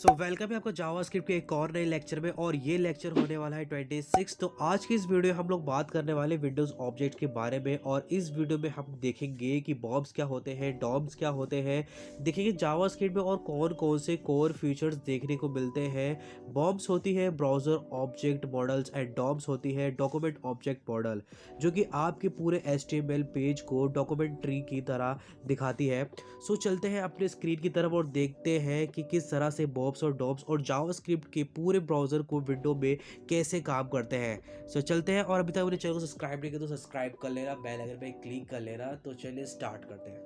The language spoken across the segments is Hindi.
वेलकम है आपका जावास्क्रिप्ट के एक और नए लेक्चर में। और ये लेक्चर होने वाला है 26। तो आज की इस वीडियो में हम लोग बात करने वाले विंडोज़ ऑब्जेक्ट के बारे में। और इस वीडियो में हम देखेंगे कि बॉब्स क्या होते हैं, डॉम्स क्या होते हैं, देखेंगे जावास्क्रिप्ट में और कौन कौन से कोर फीचर्स देखने को मिलते हैं। बॉब्स होती है browser object models and DOMs होती है डॉक्यूमेंट ऑब्जेक्ट मॉडल, जो कि आपके पूरे HTML पेज को डॉक्यूमेंट ट्री की तरह दिखाती है। चलते हैं अपने स्क्रीन की तरफ और देखते हैं कि किस तरह से बॉब्स और डॉम्स और जावास्क्रिप्ट के पूरे ब्राउज़र को विंडो में कैसे काम करते हैं। चलते हैं। और अभी तक अपने चैनल को सब्सक्राइब नहीं किया तो सब्सक्राइब कर लेना, बेल आइकन पे क्लिक कर लेना। तो चलिए स्टार्ट करते हैं।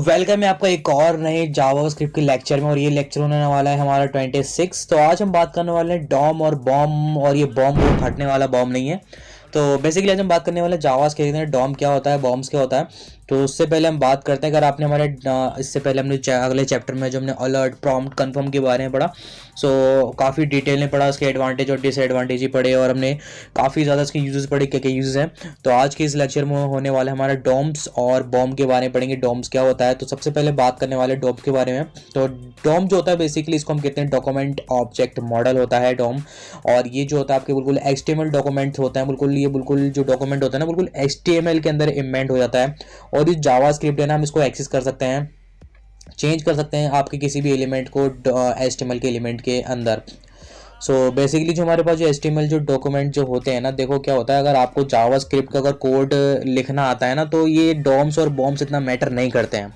वेलकम है आपका एक और नए जावास्क्रिप्ट के लेक्चर में। और ये लेक्चर होने वाला है हमारा 26। तो आज हम बात करने वाले हैं डॉम और बॉम। और ये बॉम को फटने वाला बॉम नहीं है। तो बेसिकली आज हम बात करने वाले हैं जावास्क्रिप्ट के डॉम क्या होता है, बॉम्ब्स क्या होता है। तो उससे पहले हम बात करते हैं, अगर आपने हमारे इससे पहले हमने अगले चैप्टर में जो हमने अलर्ट प्रॉम्प्ट कन्फर्म के बारे में पढ़ा, काफ़ी डिटेल में पढ़ा, उसके एडवांटेज और डिसएडवांटेज ही पढ़े और हमने काफ़ी ज़्यादा इसके यूजेस पढ़े, क्या क्या यूजेस हैं। तो आज के इस लेक्चर में होने वाला हमारा डॉम्स और बॉम्ब के बारे में पढ़ेंगे। डॉम्स क्या होता है, तो सबसे पहले बात करने वाले डॉम के बारे में। तो डॉम जो होता है बेसिकली इसको हम कहते हैं डॉक्यूमेंट ऑब्जेक्ट मॉडल होता है डॉम। और ये जो होता है आपके बिल्कुल HTML डॉक्यूमेंट होता है, बिल्कुल ये बिल्कुल जो डॉक्यूमेंट होता है ना बिल्कुल HTML के अंदर इम्बेड हो जाता है। और इस जावास्क्रिप्ट है ना, हम इसको एक्सेस कर सकते हैं, चेंज कर सकते हैं आपके किसी भी एलिमेंट को HTML के एलिमेंट के अंदर। बेसिकली जो हमारे पास जो HTML जो डॉक्यूमेंट जो होते हैं ना, देखो क्या होता है, अगर आपको जावास्क्रिप्ट का अगर कोड लिखना आता है ना, तो ये डॉम्स और बॉम्ब्स इतना मैटर नहीं करते हैं।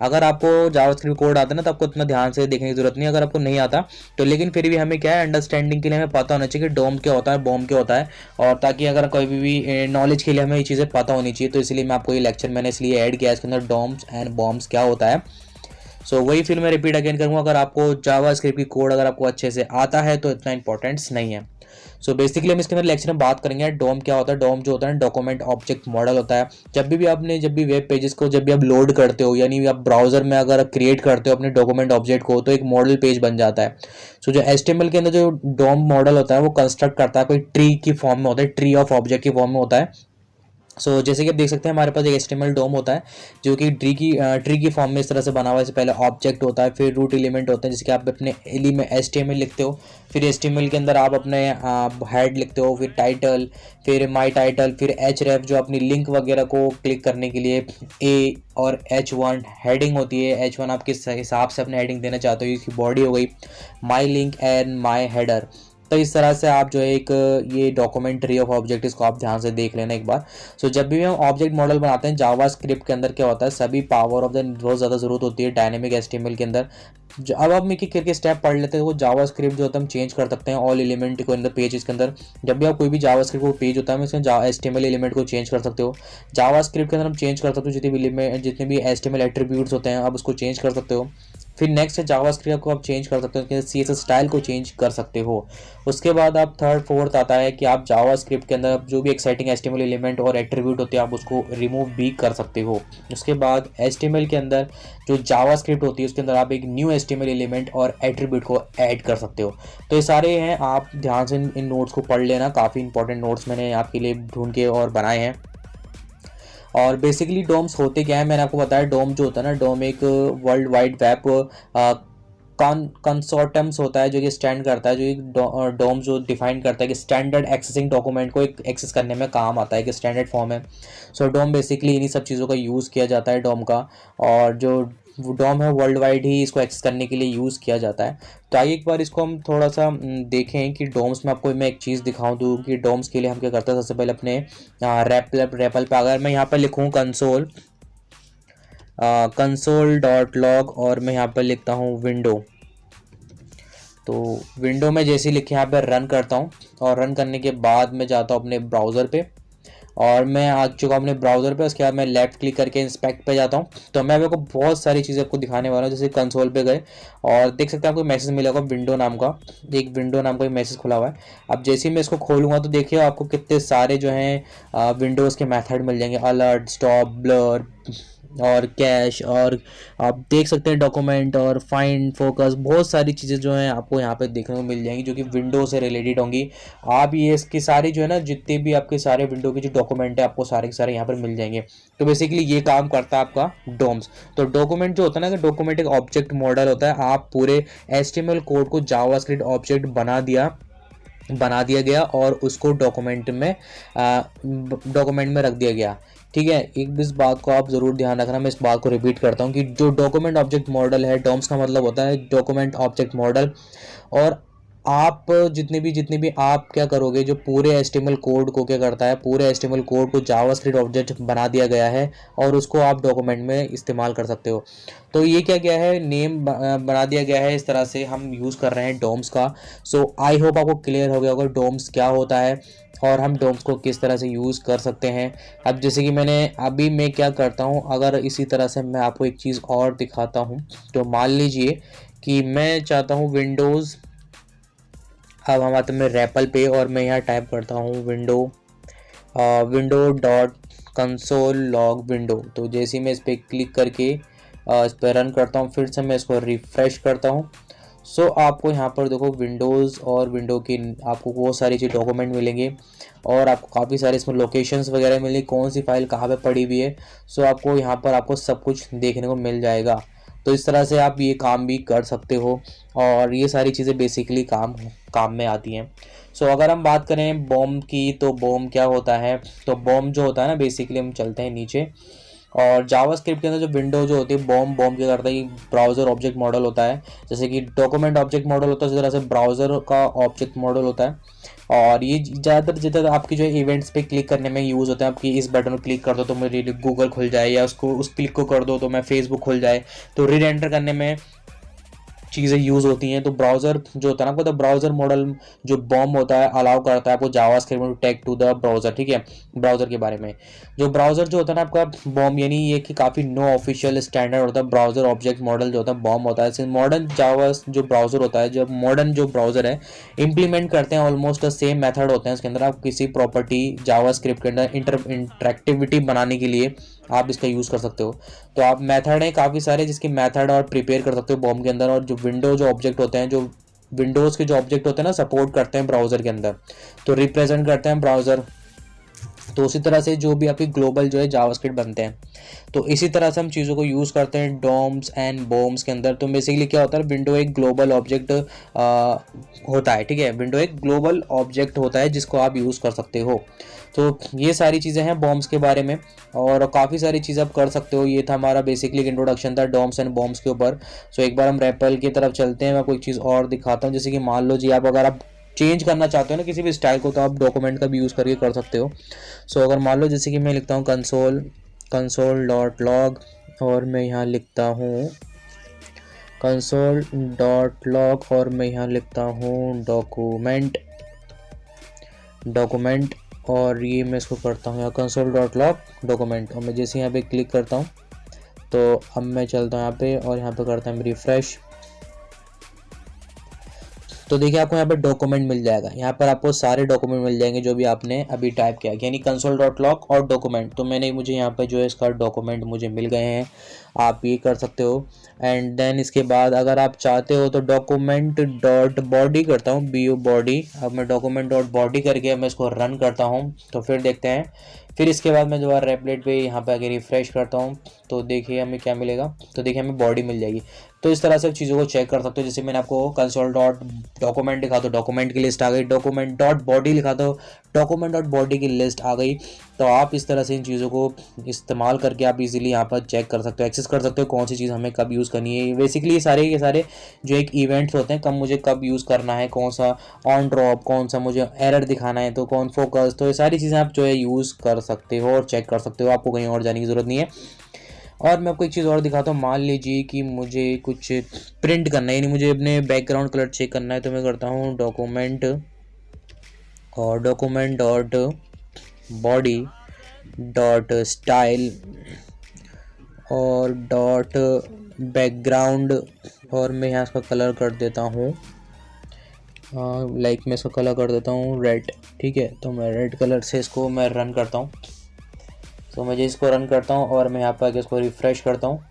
अगर आपको जावास्क्रिप्ट कोड आता है ना, तो आपको इतना ध्यान से देखने की जरूरत नहीं है। अगर आपको नहीं आता तो लेकिन फिर भी हमें क्या है, अंडरस्टैंडिंग के लिए हमें पता होना चाहिए कि डॉम क्या होता है, बॉम्ब क्या होता है। और ताकि अगर कोई भी नॉलेज के लिए हमें ये चीज़ें पता होनी चाहिए, तो इसलिए मैं आपको ये लेक्चर मैंने इसलिए ऐड किया इसके अंदर, डॉम्स एंड बॉम्ब्स क्या होता है। वही फिर मैं रिपीट अगेन करूँगा, अगर आपको जावास्क्रिप्ट की कोड अगर आपको अच्छे से आता है तो इतना इंपॉर्टेंस नहीं है। बेसिकली हम इसके अंदर लेक्चर में बात करेंगे डॉम क्या होता है। डॉम जो होता है डॉक्यूमेंट ऑब्जेक्ट मॉडल होता है। जब भी वेब पेजेस को जब भी आप लोड करते हो, यानी आप ब्राउजर में अगर क्रिएट करते हो अपने डॉक्यूमेंट ऑब्जेक्ट को, तो एक मॉडल पेज बन जाता है। जो HTML के अंदर जो डॉम मॉडल होता है वो कंस्ट्रक्ट करता है कोई ट्री की फॉर्म में होता है, ट्री ऑफ ऑब्जेक्ट की फॉर्म में होता है। जैसे कि आप देख सकते हैं हमारे पास एक HTML डोम होता है जो कि ट्री की फॉर्म में इस तरह से बना हुआ है। इससे पहले ऑब्जेक्ट होता है, फिर रूट एलिमेंट होते हैं जिसके आप अपने में HTML लिखते हो, फिर HTML के अंदर आप अपने हेड लिखते हो, फिर टाइटल, फिर माई टाइटल, फिर href जो अपनी लिंक वगैरह को क्लिक करने के लिए, A और H1 हेडिंग होती है। H1 आप किस हिसाब से अपने हेडिंग देना चाहते हो, इसकी बॉडी हो गई, माई लिंक एंड माई हेडर। तो इस तरह से आप जो है एक ये डॉक्यूमेंट ट्री ऑफ ऑब्जेक्ट, इसको आप ध्यान से देख लेना एक बार। जब भी हम ऑब्जेक्ट मॉडल बनाते हैं जावास्क्रिप्ट के अंदर क्या होता है, सभी पावर ऑफ द बहुत ज़्यादा ज़रूरत होती है डायनेमिक HTML के अंदर। अब हम एक एक करके स्टेप पढ़ लेते हैं। वो जावास्क्रिप्ट जो होता है हम चेंज कर सकते हैं ऑल एलिमेंट को इन द पेज के अंदर। जब भी आप कोई भी जावास्क्रिप्ट को पेज होता है इसमें HTML एलिमेंट को चेंज कर सकते हो। जावास्क्रिप्ट के अंदर हम चेंज कर सकते हो जितने भी HTML एट्रीब्यूट्स होते हैं आप उसको चेंज कर सकते हो। फिर नेक्स्ट है जावास्क्रिप्ट को आप चेंज कर सकते हो, CSS स्टाइल को चेंज कर सकते हो। उसके बाद आप थर्ड फोर्थ आता है कि आप जावास्क्रिप्ट के अंदर जो भी एक्साइटिंग HTML एलिमेंट और एट्रीब्यूट होते हैं आप उसको रिमूव भी कर सकते हो। उसके बाद HTML के अंदर जो जावास्क्रिप्ट होती है उसके अंदर आप एक न्यू HTML एलिमेंट और एट्रीब्यूट को ऐड कर सकते हो। तो ये सारे हैं, आप ध्यान से इन नोट्स को पढ़ लेना। काफ़ी इंपॉर्टेंट नोट्स मैंने आपके लिए ढूंढ के और बनाए हैं। और बेसिकली डोम्स होते क्या है, मैंने आपको बताया डोम जो होता है ना, डोम एक वर्ल्ड वाइड वेब कंसोर्टम्स होता है जो कि स्टैंड करता है, जो एक डोम जो डिफाइन करता है कि स्टैंडर्ड एक्सेसिंग डॉक्यूमेंट को एक एक्सेस करने में काम आता है, कि स्टैंडर्ड फॉर्म है। डोम बेसिकली इन्हीं सब चीज़ों का यूज़ किया जाता है डोम का। और जो डोम है वर्ल्ड वाइड ही इसको एक्सेस करने के लिए यूज़ किया जाता है। तो आइए एक बार इसको हम थोड़ा सा देखें कि डोम्स में आपको मैं एक चीज़ दिखाऊं दूँ कि डोम्स के लिए हम क्या करते हैं। सबसे पहले अपने रेपल पे अगर मैं यहाँ पर लिखूँ console.log और मैं यहाँ पर लिखता हूँ विंडो, तो विंडो में जैसे लिखे यहाँ पर रन करता हूँ। और रन करने के बाद मैं जाता हूँ अपने ब्राउज़र पे, और मैं आ चुका हूँ अपने ब्राउज़र पे। उसके बाद मैं लेफ़्ट क्लिक करके इंस्पेक्ट पे जाता हूँ। तो मैं आपको बहुत सारी चीज़ें आपको दिखाने वाला हूँ। जैसे कंसोल पे गए और देख सकते हैं आपको मैसेज मिलेगा विंडो नाम का, एक विंडो नाम का एक मैसेज खुला हुआ है। अब जैसे ही मैं इसको खोलूँगा तो देखिए आपको कितने सारे जो हैं विंडोज़ के मेथड मिल जाएंगे, अलर्ट, स्टॉप, ब्लर, और कैश, और आप देख सकते हैं डॉक्यूमेंट और फाइंड, फोकस, बहुत सारी चीज़ें जो हैं आपको यहाँ पे देखने को मिल जाएंगी जो कि विंडो से रिलेटेड होंगी। आप ये इसकी सारी जो है ना, जितने भी आपके सारे विंडो के जो डॉक्यूमेंट है आपको सारे के सारे यहाँ पर मिल जाएंगे। तो बेसिकली ये काम करता है आपका डॉम्स। तो डॉक्यूमेंट जो होता है ना, कि डॉक्यूमेंट एक ऑब्जेक्ट मॉडल होता है। आप पूरे HTML कोड को जावास्क्रिप्ट ऑब्जेक्ट बना दिया गया और उसको डॉक्यूमेंट में रख दिया गया। ठीक है, एक इस बात को आप ज़रूर ध्यान रखना, मैं इस बात को रिपीट करता हूँ कि जो डॉक्यूमेंट ऑब्जेक्ट मॉडल है, डॉम्स का मतलब होता है डॉक्यूमेंट ऑब्जेक्ट मॉडल। और आप जितने भी आप क्या करोगे, जो पूरे HTML कोड को क्या करता है, पूरे HTML कोड को जावास्क्रिप्ट ऑब्जेक्ट बना दिया गया है और उसको आप डॉक्यूमेंट में इस्तेमाल कर सकते हो। तो ये क्या गया है, नेम बना दिया गया है, इस तरह से हम यूज़ कर रहे हैं डॉम्स का। सो आई होप आपको क्लियर हो गया होगा डॉम्स क्या होता है और हम डॉम्स को किस तरह से यूज़ कर सकते हैं। अब जैसे कि मैं क्या करता हूँ, अगर इसी तरह से मैं आपको एक चीज़ और दिखाता हूँ। तो मान लीजिए कि मैं चाहता हूँ विंडोज़, अब हम आते हैं रेपल पे और मैं यहाँ टाइप करता हूँ window dot console log window. तो जैसे ही मैं इस पर क्लिक करके इस पर रन करता हूँ, फिर से मैं इसको रिफ़्रेश करता हूँ। सो आपको यहाँ पर देखो विंडोज़ और विंडो की आपको बहुत सारी चीज़ डॉक्यूमेंट मिलेंगे और आपको काफ़ी सारे इसमें लोकेशंस वगैरह मिलेंगी, कौन सी फाइल कहाँ पे पड़ी हुई है। सो आपको यहाँ पर आपको सब कुछ देखने को मिल जाएगा। तो इस तरह से आप ये काम भी कर सकते हो और ये सारी चीज़ें बेसिकली काम में आती हैं। सो अगर हम बात करें बॉम्ब की, तो बॉम्ब क्या होता है, तो बॉम्ब जो होता है ना, बेसिकली हम चलते हैं नीचे और जावास्क्रिप्ट के अंदर जो विंडो जो होती है, बॉम्ब क्या करता है, ब्राउज़र ऑब्जेक्ट मॉडल होता है। जैसे कि डॉक्यूमेंट ऑब्जेक्ट मॉडल होता है, उसी तरह से ब्राउज़र का ऑब्जेक्ट मॉडल होता है। और ये ज़्यादातर आपकी जो इवेंट्स पे क्लिक करने में यूज़ होता है। आपकी इस बटन को क्लिक कर दो तो मेरे गूगल खुल जाए, या उस क्लिक को कर दो तो मैं फेसबुक खुल जाए। तो री एंटर करने में चीज़ें यूज़ होती हैं। तो ब्राउज़र जो होता है ना, आपको तो ब्राउज़र मॉडल जो बॉम्ब होता है अलाउ करता है आपको जावास्क्रिप्ट में टैग टू द ब्राउज़र। ठीक है, ब्राउज़र के बारे में जो ब्राउज़र जो होता है ना आपका बॉम्ब, यानी ये कि काफ़ी नो ऑफिशियल स्टैंडर्ड होता है। ब्राउज़र ऑब्जेक्ट मॉडल जो होता है बॉम्ब होता है। मॉडर्न जावा जो ब्राउज़र होता है, जब मॉडर्न जो ब्राउज़र है इंप्लीमेंट करते हैं ऑलमोस्ट सेम मेथड होते हैं। इसके अंदर आप किसी प्रॉपर्टी जावास्क्रिप्ट के अंदर इंटरैक्टिविटी बनाने के लिए आप इसका यूज़ कर सकते हो। तो आप मेथड हैं काफ़ी सारे जिसकी मेथड और प्रिपेयर कर सकते हो बॉम्ब के अंदर। और जो विंडो जो ऑब्जेक्ट होते हैं, जो विंडोज़ के जो ऑब्जेक्ट होते हैं ना, सपोर्ट करते हैं ब्राउज़र के अंदर, तो रिप्रेजेंट करते हैं ब्राउज़र। तो उसी तरह से जो भी आपकी ग्लोबल जो है जावास्क्रिप्ट बनते हैं, तो इसी तरह से हम चीज़ों को यूज़ करते हैं डॉम्स एंड बॉम्ब्स के अंदर। तो बेसिकली क्या होता है, विंडो एक ग्लोबल ऑब्जेक्ट होता है। ठीक है, विंडो एक ग्लोबल ऑब्जेक्ट होता है जिसको आप यूज़ कर सकते हो। तो ये सारी चीज़ें हैं बॉम्ब्स के बारे में और काफ़ी सारी चीज़ें आप कर सकते हो। ये था हमारा बेसिकली एक इंट्रोडक्शन था डॉम्स एंड बॉम्ब्स के ऊपर। सो एक बार हम रेपल की तरफ चलते हैं, मैं कोई चीज़ और दिखाता हूँ। जैसे कि मान लो जी, अगर आप चेंज करना चाहते हो ना किसी भी स्टाइल को, तो आप डॉक्यूमेंट का भी यूज़ करके कर सकते हो। सो अगर मान लो जैसे कि मैं लिखता हूँ कंसोल डॉट लॉग और मैं यहाँ लिखता हूँ कंसोल डॉट लॉग और मैं यहाँ लिखता हूँ डॉक्यूमेंट और ये मैं इसको करता हूँ यहाँ कंसोल डॉट लॉग डॉक्यूमेंट। और मैं जैसे यहाँ पे क्लिक करता हूँ तो अब मैं चलता हूँ यहाँ पे और यहाँ पे करता हूँ रिफ्रेश। तो देखिए आपको यहाँ पर डॉक्यूमेंट मिल जाएगा। यहाँ पर आपको सारे डॉक्यूमेंट मिल जाएंगे जो भी आपने अभी टाइप किया, यानी कंसोल डॉट लॉग और डॉक्यूमेंट। तो मुझे यहाँ पर जो है इसका डॉक्यूमेंट मुझे मिल गए हैं, आप ये कर सकते हो। एंड देन इसके बाद अगर आप चाहते हो तो डॉक्यूमेंट डॉट बॉडी करता हूँ, BO बॉडी। अब मैं डॉक्यूमेंट डॉट बॉडी करके मैं इसको रन करता हूँ, तो फिर देखते हैं। फिर इसके बाद मैं दोबारा रेपलेट पे यहाँ पे आके रिफ्रेश करता हूँ, तो देखिए हमें क्या मिलेगा, तो देखिए हमें बॉडी मिल जाएगी। तो इस तरह से चीज़ों को चेक कर सकते हो। जैसे मैंने आपको कंसोल डॉट डॉक्यूमेंट लिखा तो डॉक्यूमेंट की लिस्ट आ गई, डॉक्यूमेंट डॉट बॉडी लिखा तो डॉक्यूमेंट डॉट बॉडी की लिस्ट आ गई। तो आप इस तरह से इन चीज़ों को इस्तेमाल करके आप इजीली यहाँ पर चेक कर सकते हो, एक्सेस कर सकते हो कौन सी चीज़ हमें कब यूज़ करनी है। बेसिकली ये सारे जो एक इवेंट्स होते हैं, मुझे कब यूज़ करना है, कौन सा ऑन ड्रॉप, कौन सा मुझे एरर दिखाना है, तो कौन फोकस, तो ये सारी चीज़ें आप जो है यूज़ कर सकते हो और चेक कर सकते हो। आपको कहीं और जाने की ज़रूरत नहीं है। और मैं आपको एक चीज़ और दिखाता हूँ। मान लीजिए कि मुझे कुछ प्रिंट करना है, यानी मुझे अपने बैकग्राउंड कलर चेक करना है, तो मैं करता हूँ document dot body dot style और डॉट बैकग्राउंड और मैं यहाँ इसका कलर कर देता हूँ, मैं इसका कलर कर देता हूँ रेड। ठीक है, तो मैं रेड कलर से इसको मैं रन करता हूँ। तो मैं इसको रन करता हूँ और मैं यहाँ पर आके इसको रिफ्रेश करता हूँ,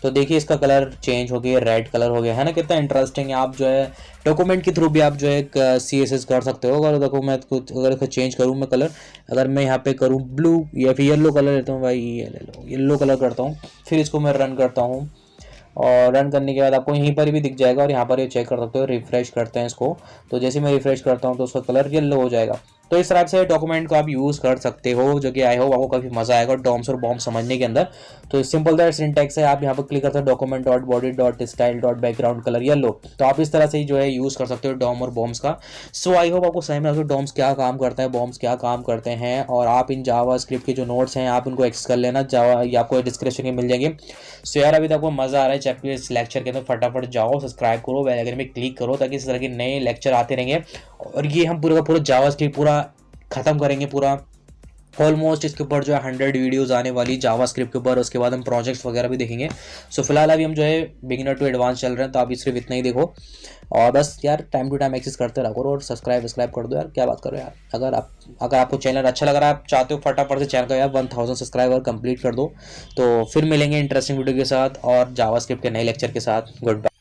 तो देखिए इसका कलर चेंज हो गया, रेड कलर हो गया है ना। कितना इंटरेस्टिंग है। आप जो है डॉक्यूमेंट के थ्रू भी आप जो है CSS कर सकते हो। अगर देखो मैं कुछ अगर इसको चेंज करूँ मैं कलर, अगर मैं यहाँ पे करूँ ब्लू या फिर येलो कलर लेता हूँ भाई, ये ले लो येलो कलर करता हूँ, फिर इसको मैं रन करता हूँ और रन करने के बाद आपको यहीं पर भी दिख जाएगा और यहाँ पर ये चेक कर सकते हो। रिफ्रेश करते हैं इसको, तो जैसे मैं रिफ्रेश करता हूँ तो उसका कलर येलो हो जाएगा। तो इस तरह से डॉक्यूमेंट को आप यूज़ कर सकते हो, जो कि आई होप आपको काफ़ी मजा आएगा डॉम्स और बॉम्ब समझने के अंदर। तो सिंपल दैट सिंटैक्स है, आप यहाँ पर क्लिक करते हो document dot body dot style dot background colour yellow, तो आप इस तरह से ही जो है यूज़ कर सकते हो डॉम और बॉम्ब्स का। सो आई होप आपको समझ में आता है डॉम्स क्या काम करते हैं, बॉम्ब्स क्या काम करते हैं, और आप इन जावा स्क्रिप्ट के जो नोट्स हैं आप उनको एक्सेस कर लेना, जावा ये आपको डिस्क्रिप्शन में मिल जाएंगे। सो यार अभी तक आपको मज़ा आ रहा है चैप्टर इस लेक्चर के, तो फटाफट जाओ सब्सक्राइब करो, बेल आइकन में क्लिक करो, ताकि इस तरह के नए लेक्चर आते रहेंगे। और ये हम पूरा का पूरा जावा स्क्रिप्ट पूरा ख़त्म करेंगे, पूरा ऑलमोस्ट इसके ऊपर जो है 100 वीडियोस आने वाली जावा स्क्रिप्ट के ऊपर। उसके बाद हम प्रोजेक्ट्स वगैरह भी देखेंगे। सो फिलहाल अभी हम जो है बिगिनर टू एडवांस चल रहे हैं, तो आप सिर्फ इतना ही देखो और बस यार टाइम टू टाइम एक्सेस करते रहो और सब्सक्राइब कर दो यार। क्या बात करो यार, अगर आपको चैनल अच्छा लग रहा है, आप चाहते हो फटाफट से चैनल का यार 1000 सब्सक्राइबर कंप्लीट कर दो। तो फिर मिलेंगे इंटरेस्टिंग वीडियो के साथ और जावा स्क्रिप्ट के नए लेक्चर के साथ। Good bye.